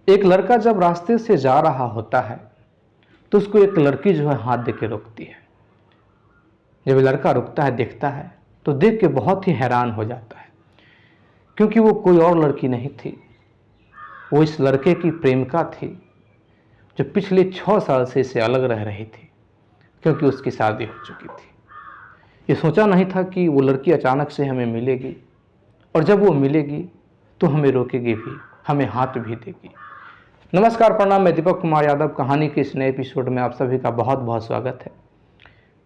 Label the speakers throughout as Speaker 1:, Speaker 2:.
Speaker 1: एक लड़का जब रास्ते से जा रहा होता है तो उसको एक लड़की जो है हाथ दे के रोकती है। जब लड़का रुकता है, देखता है, तो देख के बहुत ही हैरान हो जाता है, क्योंकि वो कोई और लड़की नहीं थी, वो इस लड़के की प्रेमिका थी जो पिछले 6 साल से इससे अलग रह रही थी, क्योंकि उसकी शादी हो चुकी थी। ये सोचा नहीं था कि वो लड़की अचानक से हमें मिलेगी, और जब वो मिलेगी तो हमें रोकेगी भी, हमें हाथ भी देगी। नमस्कार, प्रणाम, मैं दीपक कुमार यादव। कहानी के इस नए एपिसोड में आप सभी का बहुत बहुत स्वागत है।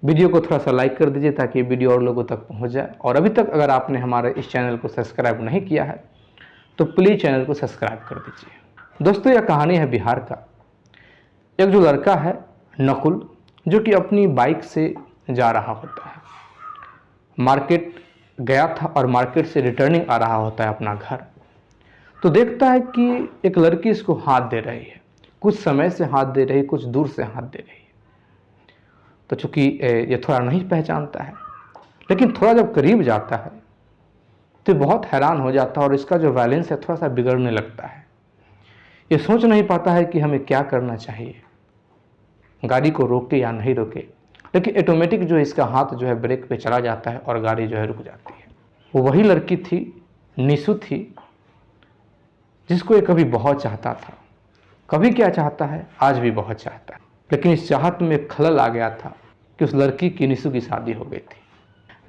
Speaker 1: वीडियो को थोड़ा सा लाइक कर दीजिए ताकि वीडियो और लोगों तक पहुंच जाए, और अभी तक अगर आपने हमारे इस चैनल को सब्सक्राइब नहीं किया है तो प्लीज़ चैनल को सब्सक्राइब कर दीजिए। दोस्तों, यह कहानी है बिहार का। एक जो लड़का है नकुल, जो कि अपनी बाइक से जा रहा होता है, मार्केट गया था और मार्केट से रिटर्निंग आ रहा होता है अपना घर, तो देखता है कि एक लड़की इसको हाथ दे रही है। कुछ समय से हाथ दे रही, कुछ दूर से हाथ दे रही है। तो चूंकि ये थोड़ा नहीं पहचानता है, लेकिन थोड़ा जब करीब जाता है तो बहुत हैरान हो जाता है और इसका जो बैलेंस है थोड़ा सा बिगड़ने लगता है। ये सोच नहीं पाता है कि हमें क्या करना चाहिए, गाड़ी को रोके या नहीं रोके, लेकिन ऑटोमेटिक जो है इसका हाथ जो है ब्रेक पे चला जाता है और गाड़ी जो है रुक जाती है। वो वही लड़की थी, निशु थी, जिसको ये कभी बहुत चाहता था। कभी क्या चाहता है, आज भी बहुत चाहता है, लेकिन इस चाहत में एक खलल आ गया था कि उस लड़की की निशु की शादी हो गई थी।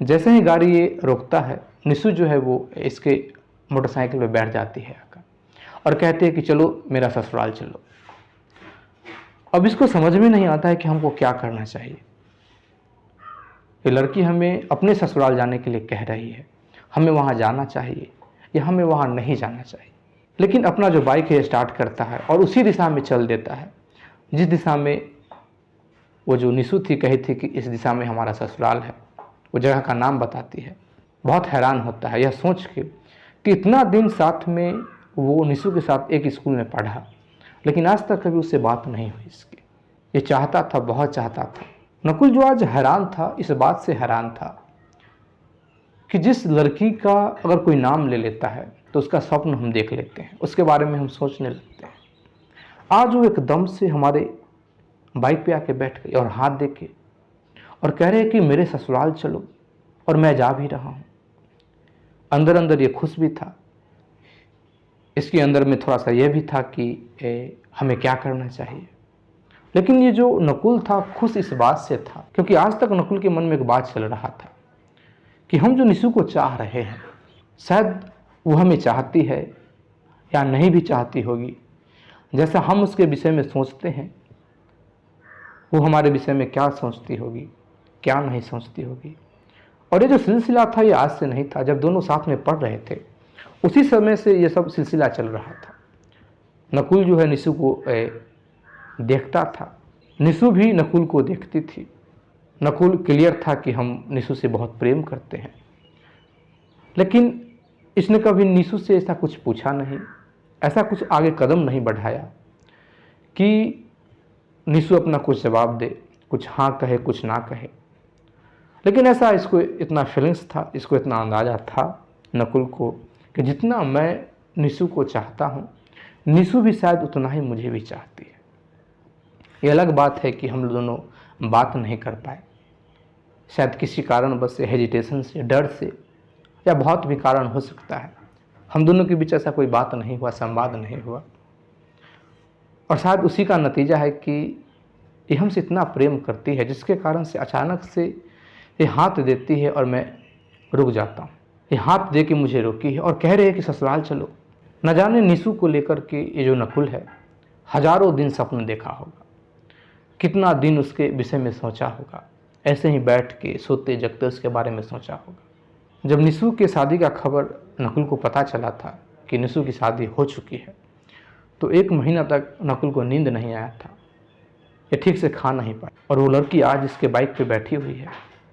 Speaker 1: जैसे ही गाड़ी ये रोकता है, निशु जो है वो इसके मोटरसाइकिल पे बैठ जाती है आकर और कहती है कि चलो मेरा ससुराल चलो। अब इसको समझ में नहीं आता है कि हमको क्या करना चाहिए। ये लड़की हमें अपने ससुराल जाने के लिए कह रही है, हमें वहाँ जाना चाहिए या हमें वहाँ नहीं जाना चाहिए। लेकिन अपना जो बाइक है स्टार्ट करता है और उसी दिशा में चल देता है जिस दिशा में वो जो निशु थी कही थी कि इस दिशा में हमारा ससुराल है। वो जगह का नाम बताती है। बहुत हैरान होता है यह सोच के कि इतना दिन साथ में वो निशु के साथ एक स्कूल में पढ़ा, लेकिन आज तक कभी उससे बात नहीं हुई इसकी। ये चाहता था, बहुत चाहता था। नकुल जो आज हैरान था, इस बात से हैरान था कि जिस लड़की का अगर कोई नाम ले लेता है तो उसका स्वप्न हम देख लेते हैं, उसके बारे में हम सोचने लगते हैं। आज वो एकदम से हमारे बाइक पे आके बैठ गई और हाथ दे के और कह रहे हैं कि मेरे ससुराल चलो, और मैं जा भी रहा हूँ। अंदर अंदर ये खुश भी था, इसके अंदर में थोड़ा सा ये भी था कि हमें क्या करना चाहिए। लेकिन ये जो नकुल था खुश इस बात से था क्योंकि आज तक नकुल के मन में एक बात चल रहा था कि हम जो निशु को चाह रहे हैं, शायद वो हमें चाहती है या नहीं भी चाहती होगी। जैसा हम उसके विषय में सोचते हैं, वो हमारे विषय में क्या सोचती होगी, क्या नहीं सोचती होगी। और ये जो सिलसिला था ये आज से नहीं था। जब दोनों साथ में पढ़ रहे थे उसी समय से ये सब सिलसिला चल रहा था। नकुल जो है निशु को देखता था, निशु भी नकुल को देखती थी। नकुल क्लियर था कि हम निशु से बहुत प्रेम करते हैं, लेकिन इसने कभी निशु से ऐसा कुछ पूछा नहीं, ऐसा कुछ आगे कदम नहीं बढ़ाया कि निशु अपना कुछ जवाब दे, कुछ हाँ कहे कुछ ना कहे। लेकिन ऐसा इसको इतना फीलिंग्स था, इसको इतना अंदाज़ा था नकुल को कि जितना मैं निशु को चाहता हूँ, निशु भी शायद उतना ही मुझे भी चाहती है। ये अलग बात है कि हम दोनों बात नहीं कर पाए, शायद किसी कारण बस हेजिटेशन से, डर से, या बहुत भी कारण हो सकता है। हम दोनों के बीच ऐसा कोई बात नहीं हुआ, संवाद नहीं हुआ, और शायद उसी का नतीजा है कि ये हमसे इतना प्रेम करती है जिसके कारण से अचानक से ये हाथ देती है और मैं रुक जाता हूँ। ये हाथ दे के मुझे रोकी है और कह रही है कि ससुराल चलो। न जाने निशु को लेकर के ये जो नकुल है हजारों दिन सपन देखा होगा, कितना दिन उसके विषय में सोचा होगा, ऐसे ही बैठ के सोते जगते उसके बारे में सोचा होगा। जब निशु के शादी का खबर नकुल को पता चला था कि निशु की शादी हो चुकी है, तो 1 महीना तक नकुल को नींद नहीं आया था, ये ठीक से खा नहीं पाया। और वो लड़की आज इसके बाइक पे बैठी हुई है।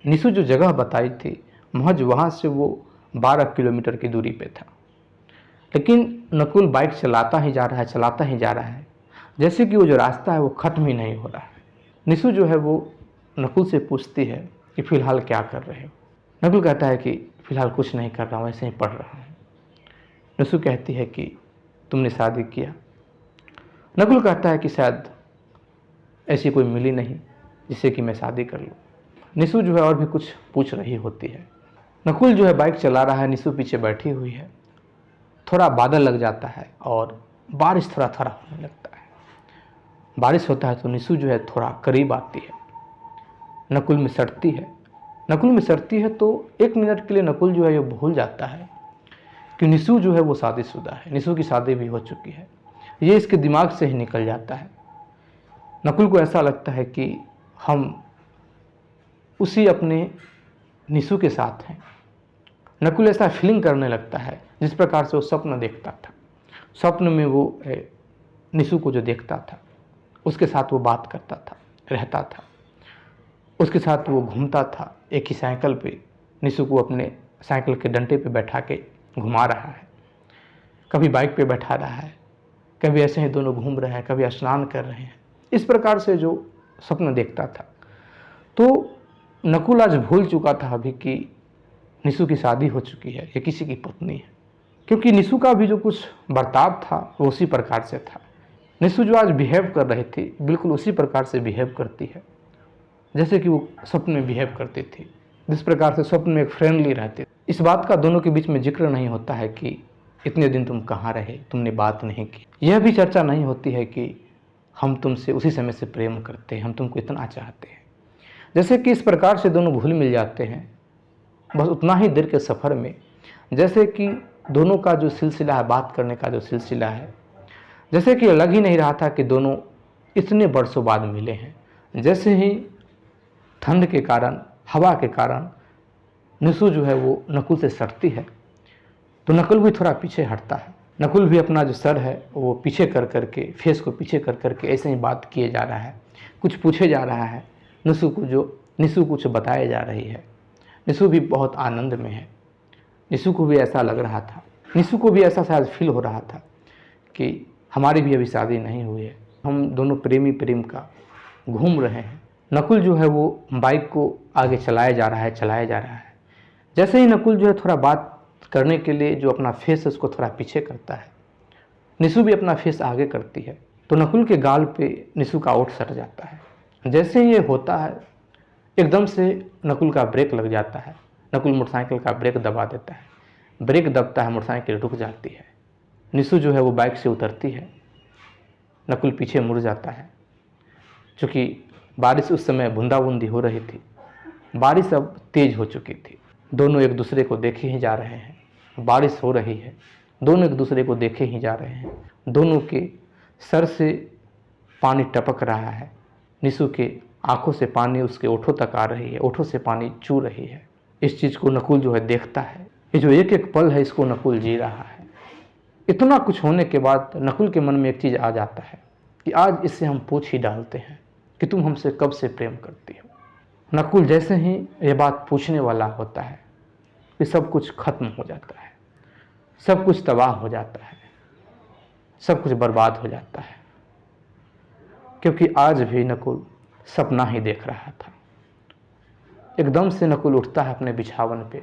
Speaker 1: निशु जो जगह बताई थी महज वहाँ से वो 12 किलोमीटर की दूरी पे था, लेकिन नकुल बाइक चलाता ही जा रहा है, चलाता ही जा रहा है, जैसे कि वो जो रास्ता है वो ख़त्म ही नहीं हो रहा है। निशु जो है वो नकुल से पूछती है कि फ़िलहाल क्या कर रहे हो। नकुल कहता है कि फ़िलहाल कुछ नहीं कर रहा हूँ, ऐसे ही पढ़ रहा हूँ। निशु कहती है कि तुमने शादी किया, नकुल कहता है कि शायद ऐसी कोई मिली नहीं जिससे कि मैं शादी कर लूँ। निशु जो है और भी कुछ पूछ रही होती है। नकुल जो है बाइक चला रहा है, निशु पीछे बैठी हुई है। थोड़ा बादल लग जाता है और बारिश थोड़ा थोड़ा होने लगता है। बारिश होता है तो निशु जो है थोड़ा करीब आती है, नकुल में सटती है। नकुल में सटती है तो 1 मिनट के लिए नकुल जो है ये भूल जाता है कि निशु जो है वो शादीशुदा है, निशु की शादी भी हो चुकी है। ये इसके दिमाग से ही निकल जाता है। नकुल को ऐसा लगता है कि हम उसी अपने निशु के साथ हैं। नकुल ऐसा फीलिंग करने लगता है जिस प्रकार से वो स्वप्न देखता था। स्वप्न में वो निशु को जो देखता था उसके साथ वो बात करता था, रहता था, उसके साथ वो घूमता था। एक ही साइकिल पे निशु को अपने साइकिल के डंडे पे बैठा के घुमा रहा है, कभी बाइक पे बैठा रहा है, कभी ऐसे ही दोनों घूम रहे हैं, कभी स्नान कर रहे हैं। इस प्रकार से जो स्वप्न देखता था। तो नकुल आज भूल चुका था अभी कि निशु की शादी हो चुकी है, ये किसी की पत्नी है, क्योंकि निशु का भी जो कुछ बर्ताव था वो उसी प्रकार से था। निशु जो आज बिहेव कर रही थी बिल्कुल उसी प्रकार से बिहेव करती है जैसे कि वो स्वप्न में बिहेव करती थी, जिस प्रकार से स्वप्न में एक फ्रेंडली रहती। इस बात का दोनों के बीच में जिक्र नहीं होता है कि इतने दिन तुम कहाँ रहे, तुमने बात नहीं की। यह भी चर्चा नहीं होती है कि हम तुमसे उसी समय से प्रेम करते हैं, हम तुमको इतना चाहते हैं। जैसे कि इस प्रकार से दोनों घुल मिल जाते हैं बस उतना ही देर के सफ़र में, जैसे कि दोनों का जो सिलसिला है, बात करने का जो सिलसिला है, जैसे कि लग ही नहीं रहा था कि दोनों इतने बरसों बाद मिले हैं। जैसे ही ठंड के कारण, हवा के कारण निशु जो है वो नकुल से सटती है तो नकुल भी थोड़ा पीछे हटता है। नकुल भी अपना जो सर है वो पीछे कर करके, फेस को पीछे कर करके ऐसे ही बात किए जा रहा है, कुछ पूछे जा रहा है निशु कुछ बताए जा रही है। निशु भी बहुत आनंद में है। निशु को भी ऐसा लग रहा था, निशु को भी ऐसा शायद फील हो रहा था कि हमारी भी अभी शादी नहीं हुई है, हम दोनों प्रेमी प्रेम का घूम रहे हैं। नकुल जो है वो बाइक को आगे चलाया जा रहा है। जैसे ही नकुल जो है थोड़ा बात करने के लिए जो अपना फेस है उसको थोड़ा पीछे करता है, निशु भी अपना फेस आगे करती है तो नकुल के गाल पे निशु का ओठ सट जाता है। जैसे ही ये होता है एकदम से नकुल का ब्रेक लग जाता है। नकुल मोटरसाइकिल का ब्रेक दबा देता है, ब्रेक दबता है, मोटरसाइकिल रुक जाती है। निशु जो है वो बाइक से उतरती है, नकुल पीछे मुड़ जाता है। चूँकि बारिश उस समय बूंदाबूंदी हो रही थी, बारिश अब तेज हो चुकी थी। दोनों एक दूसरे को देखे ही जा रहे हैं, बारिश हो रही है, दोनों एक दूसरे को देखे ही जा रहे हैं। दोनों के सर से पानी टपक रहा है, निशु के आंखों से पानी उसके ओठों तक आ रही है, ओठों से पानी चू रही है। इस चीज़ को नकुल जो है देखता है। ये जो एक एक पल है इसको नकुल जी रहा है। इतना कुछ होने के बाद नकुल के मन में एक चीज़ आ जाता है कि आज इससे हम पूछ ही डालते हैं कि तुम हमसे कब से प्रेम करती हो। नकुल जैसे ही ये बात पूछने वाला होता है कि सब कुछ खत्म हो जाता है, सब कुछ तबाह हो जाता है, सब कुछ बर्बाद हो जाता है, क्योंकि आज भी नकुल सपना ही देख रहा था। एकदम से नकुल उठता है अपने बिछावन पे,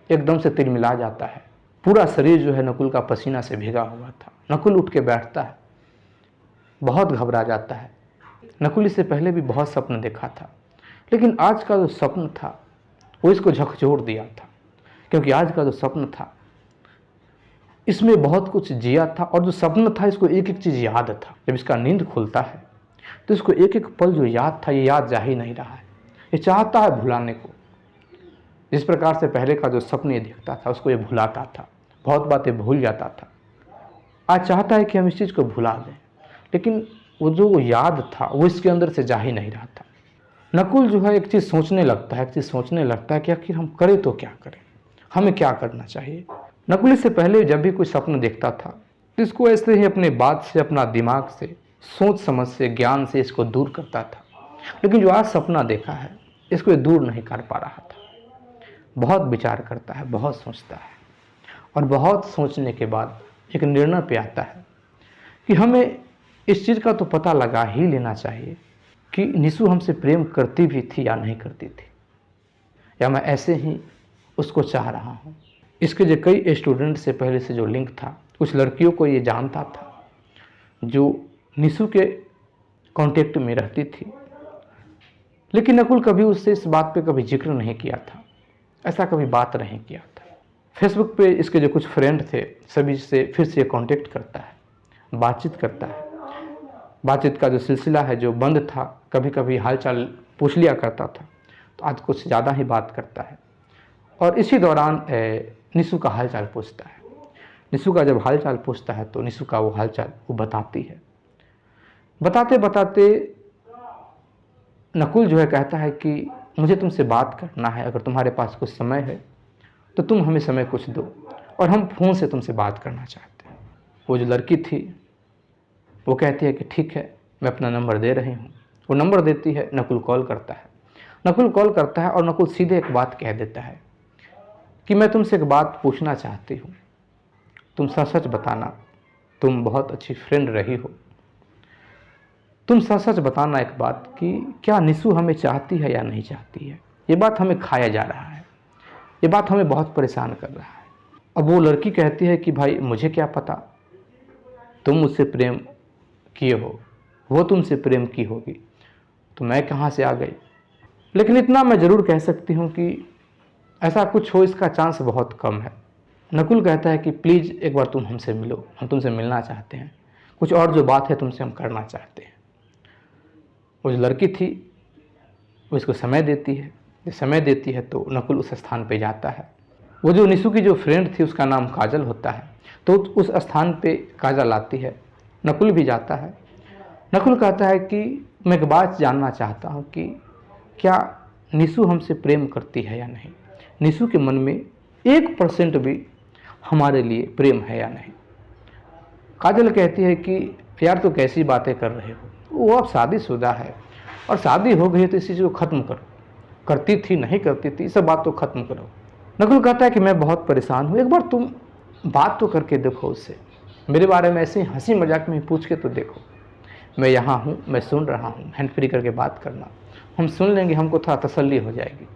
Speaker 1: एकदम से तिलमिला जाता है। पूरा शरीर जो है नकुल का पसीना से भीगा हुआ था। नकुल उठ के बैठता है, बहुत घबरा जाता है। नकुल इससे पहले भी बहुत सपन देखा था, लेकिन आज का जो स्वप्न था वो इसको झकझोर दिया था, क्योंकि आज का जो स्वप्न था इसमें बहुत कुछ जिया था और जो स्वप्न था इसको एक एक चीज़ याद था। जब इसका नींद खुलता है तो इसको एक एक पल जो याद था ये याद जा ही नहीं रहा है, ये चाहता है भुलाने को। जिस प्रकार से पहले का जो स्वप्न ये देखता था उसको ये भुलाता था, बहुत बातें भूल जाता था। आज चाहता है कि हम इस चीज़ को भुला दें, लेकिन वो जो याद था वो इसके अंदर से जा ही नहीं रहा था। नकुल जो है एक चीज़ सोचने लगता है कि आखिर हम करें तो क्या करें, हमें क्या करना चाहिए। नकुल इससे पहले जब भी कोई सपना देखता था तो इसको ऐसे ही अपने बात से, अपना दिमाग से, सोच समझ से, ज्ञान से इसको दूर करता था। लेकिन जो आज सपना देखा है इसको ये दूर नहीं कर पा रहा था। बहुत विचार करता है, बहुत सोचता है और बहुत सोचने के बाद एक निर्णय पे आता है कि हमें इस चीज़ का तो पता लगा ही लेना चाहिए कि निशु हमसे प्रेम करती भी थी या नहीं करती थी, या मैं ऐसे ही उसको चाह रहा हूँ। इसके जो कई स्टूडेंट से पहले से जो लिंक था, कुछ लड़कियों को ये जानता था जो निशु के कांटेक्ट में रहती थी, लेकिन नकुल कभी उससे इस बात पे कभी जिक्र नहीं किया था, ऐसा कभी बात नहीं किया था। फेसबुक पे इसके जो कुछ फ्रेंड थे सभी से फिर से कांटेक्ट करता है, बातचीत करता है। बातचीत का जो सिलसिला है जो बंद था, कभी कभी हालचाल पूछ लिया करता था, तो आज कुछ ज़्यादा ही बात करता है। और इसी दौरान निशु का हालचाल पूछता है। निशु का जब हालचाल पूछता है तो निशु का वो हालचाल वो बताती है। बताते बताते नकुल जो है कहता है कि मुझे तुमसे बात करना है, अगर तुम्हारे पास कुछ समय है तो तुम हमें समय कुछ दो, और हम फ़ोन से तुमसे बात करना चाहते हैं। वो जो लड़की थी वो कहती है कि ठीक है, मैं अपना नंबर दे रही हूँ। वो नंबर देती है, नकुल कॉल करता है। नकुल कॉल करता है और नकुल सीधे एक बात कह देता है कि मैं तुमसे एक बात पूछना चाहती हूँ, तुम सच सच बताना, तुम बहुत अच्छी फ्रेंड रही हो, तुम सच सच बताना एक बात कि क्या निशु हमें चाहती है या नहीं चाहती है। ये बात हमें खाया जा रहा है, ये बात हमें बहुत परेशान कर रहा है। अब वो लड़की कहती है कि भाई मुझे क्या पता, तुम मुझसे प्रेम किए हो, वो तुमसे प्रेम की होगी, तो मैं कहाँ से आ गई। लेकिन इतना मैं ज़रूर कह सकती हूँ कि ऐसा कुछ हो इसका चांस बहुत कम है। नकुल कहता है कि प्लीज़ एक बार तुम हमसे मिलो, हम तुमसे मिलना चाहते हैं, कुछ और जो बात है तुमसे हम करना चाहते हैं। वो जो लड़की थी वो इसको समय देती है। जब समय देती है तो नकुल उस स्थान पे जाता है। वो जो निशु की जो फ्रेंड थी उसका नाम काजल होता है, तो उस स्थान पे काजल आती है, नकुल भी जाता है। नकुल कहता है कि मैं एक बात जानना चाहता हूँ कि क्या निशु हमसे प्रेम करती है या नहीं, निशु के मन में 1% भी हमारे लिए प्रेम है या नहीं। काजल कहती है कि यार तो कैसी बातें कर रहे हो, वो अब शादीशुदा है और शादी हो गई तो इस चीज़ को ख़त्म करो, करती थी नहीं करती थी सब बात तो ख़त्म करो। नकुल कहता है कि मैं बहुत परेशान हूँ, एक बार तुम बात तो करके देखो उससे, मेरे बारे में ऐसे ही हंसी मजाक में पूछ के तो देखो, मैं यहाँ हूँ, मैं सुन रहा हूँ, हैंड फ्री करके बात करना, हम सुन लेंगे, हमको थोड़ा तसल्ली हो जाएगी।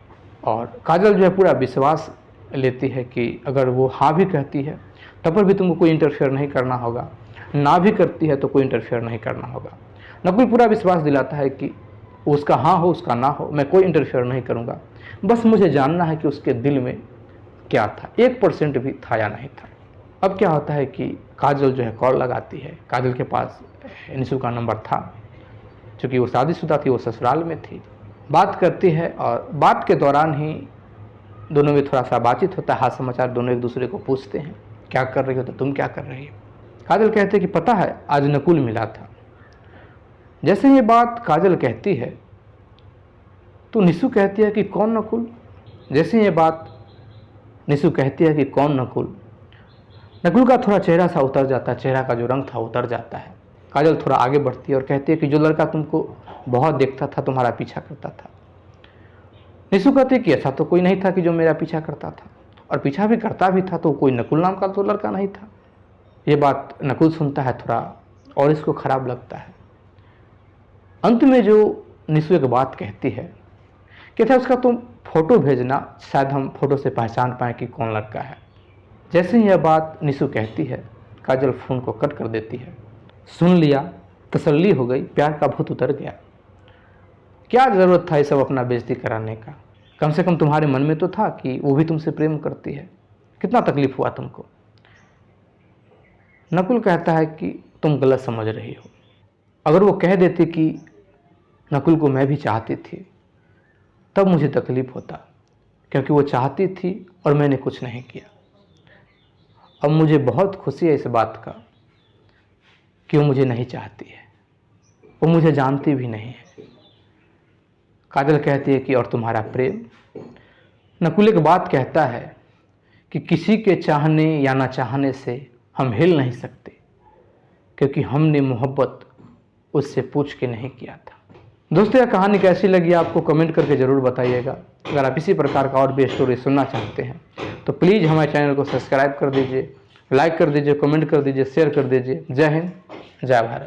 Speaker 1: और काजल जो है पूरा विश्वास लेती है कि अगर वो हाँ भी कहती है तब पर भी तुमको कोई इंटरफेयर नहीं करना होगा, ना भी करती है तो कोई इंटरफेयर नहीं करना होगा। नकुल पूरा विश्वास दिलाता है कि उसका हाँ हो उसका ना हो, मैं कोई इंटरफेयर नहीं करूँगा, बस मुझे जानना है कि उसके दिल में क्या था, 1% भी था या नहीं था। अब क्या होता है कि काजल जो है कॉल लगाती है। काजल के पास निशु का नंबर था, चूँकि वो शादीशुदा थी, वो ससुराल में थी। बात करती है और बात के दौरान ही दोनों में थोड़ा सा बातचीत होता है, हाल समाचार दोनों एक दूसरे को पूछते हैं, क्या कर रही हो तो तुम क्या कर रही हो। काजल कहते हैं कि पता है आज नकुल मिला था। जैसे ये बात काजल कहती है तो निशु कहती है कि कौन नकुल। जैसे ये बात निशु कहती है कि कौन नकुल, नकुल का थोड़ा चेहरा सा उतर जाता है, चेहरा का जो रंग था उतर जाता है। काजल थोड़ा आगे बढ़ती है और कहती है कि जो लड़का तुमको बहुत देखता था, तुम्हारा पीछा करता था। निशु कहती है कि ऐसा तो कोई नहीं था कि जो मेरा पीछा करता था, और पीछा भी करता भी था तो कोई नकुल नाम का तो लड़का नहीं था। ये बात नकुल सुनता है थोड़ा और इसको खराब लगता है। अंत में जो निशु एक बात कहती है कि था उसका तुम फोटो भेजना, शायद हम फोटो से पहचान पाएँ कि कौन लड़का है। जैसे ही यह बात निशु कहती है काजल फ़ोन को कट कर देती है। सुन लिया, तसल्ली हो गई, प्यार का भूत उतर गया। क्या ज़रूरत था ये सब अपना बेइज्जती कराने का, कम से कम तुम्हारे मन में तो था कि वो भी तुमसे प्रेम करती है, कितना तकलीफ़ हुआ तुमको। नकुल कहता है कि तुम गलत समझ रही हो। अगर वो कह देती कि नकुल को मैं भी चाहती थी तब मुझे तकलीफ़ होता, क्योंकि वो चाहती थी और मैंने कुछ नहीं किया। अब मुझे बहुत खुशी है इस बात का कि वो मुझे नहीं चाहती है, वो मुझे जानती भी नहीं है। काजल कहती है कि और तुम्हारा प्रेम। नकुल एक बात कहता है कि किसी के चाहने या ना चाहने से हम हिल नहीं सकते, क्योंकि हमने मोहब्बत उससे पूछ के नहीं किया था। दोस्तों यह कहानी कैसी लगी आपको कमेंट करके ज़रूर बताइएगा। अगर आप इसी प्रकार का और भी स्टोरी सुनना चाहते हैं तो प्लीज़ हमारे चैनल को सब्सक्राइब कर दीजिए, लाइक कर दीजिए, कमेंट कर दीजिए, शेयर कर दीजिए। जय हिंद, जय भारत।